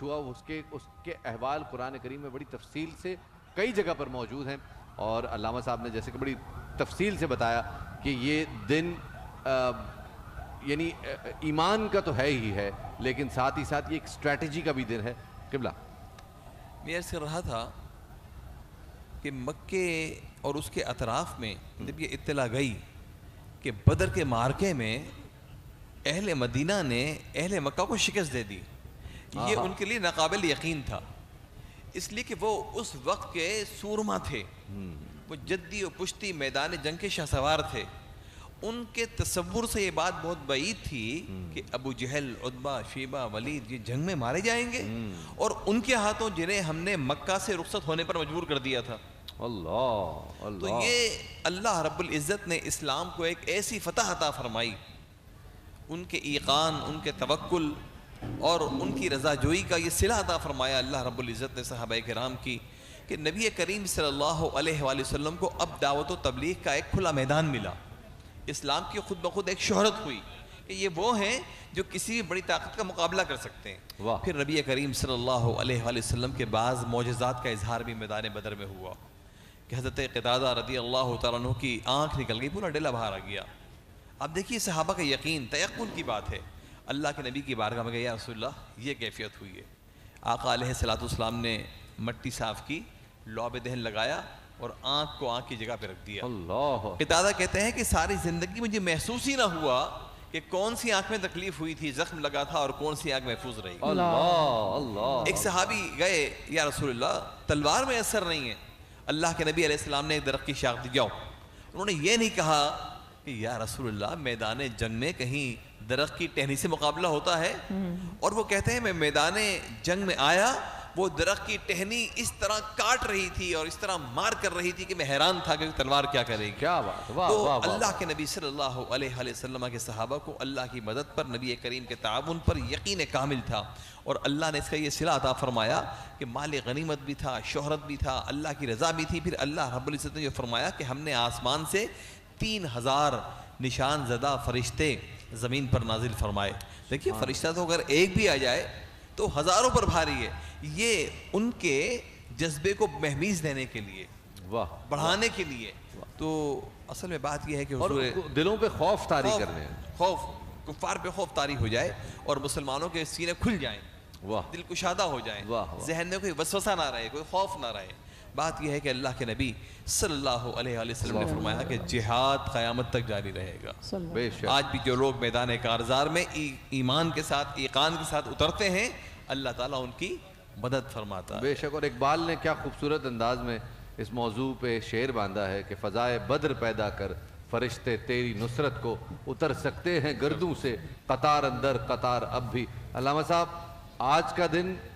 ہوا اس کے احوال قرآن کریم میں بڑی تفصیل سے کئی جگہ پر موجود ہیں، اور علامہ صاحب نے جیسے کہ بڑی تفصیل سے بتایا کہ یہ دن یعنی ایمان کا تو ہے ہی ہے، لیکن ساتھ ہی ساتھ یہ ایک اسٹریٹجی کا بھی دن ہے۔ قبلہ میں عرض کر رہا تھا کہ مکے اور اس کے اطراف میں جب یہ اطلاع گئی کہ بدر کے معرکے میں اہل مدینہ نے اہل مکہ کو شکست دے دی، یہ ان کے لیے ناقابل یقین تھا، اس لیے کہ وہ اس وقت کے سورما تھے، وہ جدی و پشتی میدان جنگ کے شہسوار تھے۔ ان کے تصور سے یہ بات بہت بعید تھی کہ ابو جہل، عتبہ، شیبہ، ولید یہ جنگ میں مارے جائیں گے، اور ان کے ہاتھوں جنہیں ہم نے مکہ سے رخصت ہونے پر مجبور کر دیا تھا۔ اللہ اللہ، تو یہ اللہ رب العزت نے اسلام کو ایک ایسی فتح عطا فرمائی، ان کے ایقان، ان کے توکل اور ان کی رضا جوئی کا یہ صلہ عطا فرمایا اللہ رب العزت نے صحابہ کرام کی، کہ نبی کریم صلی اللہ علیہ وآلہ وسلم کو اب دعوت و تبلیغ کا ایک کھلا میدان ملا، اسلام کی خود بخود ایک شہرت ہوئی کہ یہ وہ ہیں جو کسی بھی بڑی طاقت کا مقابلہ کر سکتے ہیں۔ پھر نبی کریم صلی اللہ علیہ وآلہ وسلم کے بعض معجزات کا اظہار بھی میدان بدر میں ہوا کہ حضرت قتادہ رضی اللہ تعالیٰ عنہ کی آنکھ نکل گئی، پورا ڈیلا باہر آ گیا۔ اب دیکھیے صحابہ کا یقین، تیقن کی بات ہے، اللہ کے نبی کی بارگاہ میں گئے، یا رسول اللہ یہ کیفیت ہوئی ہے۔ آقا علیہ السلام نے مٹی صاف کی، لعب دہن لگایا اور آنکھ کو آنکھ کی جگہ پہ رکھ دیا۔ اللہ، قتادہ کہتے ہیں کہ ساری زندگی مجھے محسوس ہی نہ ہوا کہ کون سی آنکھ میں تکلیف ہوئی تھی، زخم لگا تھا، اور کون سی آنکھ محفوظ رہی۔ اللہ اللہ، ایک صحابی گئے، یا رسول اللہ تلوار میں اثر نہیں ہے۔ اللہ کے نبی علیہ السلام نے ایک درخت کی شاخ دی، جاؤ۔ انہوں نے یہ نہیں کہا کہ یا رسول اللہ میدان جنگ میں کہیں درخت کی ٹہنی سے مقابلہ ہوتا ہے، اور وہ کہتے ہیں میں میدان جنگ میں آیا، وہ درخت کی ٹہنی اس طرح کاٹ رہی تھی اور اس طرح مار کر رہی تھی کہ میں حیران تھا کہ تلوار کیا کرے گی۔ کیا بات، واہ تو واہ واہ، اللہ کے نبی صلی اللہ علیہ وآلہ وسلم کے صحابہ کو اللہ کی مدد پر، نبی کریم کے تعاون پر یقین کامل تھا، اور اللہ نے اس کا یہ صلہ عطا فرمایا کہ مال غنیمت بھی تھا، شہرت بھی تھا، اللہ کی رضا بھی تھی۔ پھر اللہ رب العزت نے یہ فرمایا کہ ہم نے آسمان سے 3000 نشان زدہ فرشتے زمین پر نازل فرمائے۔ دیکھیے فرشتہ تو اگر ایک بھی آ جائے تو ہزاروں پر بھاری ہے، یہ ان کے جذبے کو مہمیز دینے کے لیے، واہ، بڑھانے کے لیے۔ تو اصل میں بات یہ ہے کہ اور حضور دلوں پہ خوف طاری کرنے ہیں۔ خوف، کفار پہ خوف طاری ہو جائے اور مسلمانوں کے سینے کھل جائیں، واہ، دل کشادہ ہو جائیں، واہ واہ، ذہن میں کوئی وسوسہ نہ رہے، کوئی خوف نہ رہے۔ بات یہ ہے کہ اللہ کے نبی صلی اللہ علیہ وآلہ وسلم نے فرمایا کہ جہاد قیامت تک جاری رہے گا۔ بے شک، آج بھی جو لوگ میدان کارزار میں ایمان کے ساتھ، ایقان کے ساتھ اترتے ہیں، اللہ تعالیٰ ان کی مدد فرماتا ہے۔ بے شک۔ اور اقبال نے کیا خوبصورت انداز میں اس موضوع پہ شعر باندھا ہے کہ فضائے بدر پیدا کر، فرشتے تیری نصرت کو اتر سکتے ہیں گردوں سے، قطار اندر قطار اب بھی۔ علامہ صاحب، آج کا دن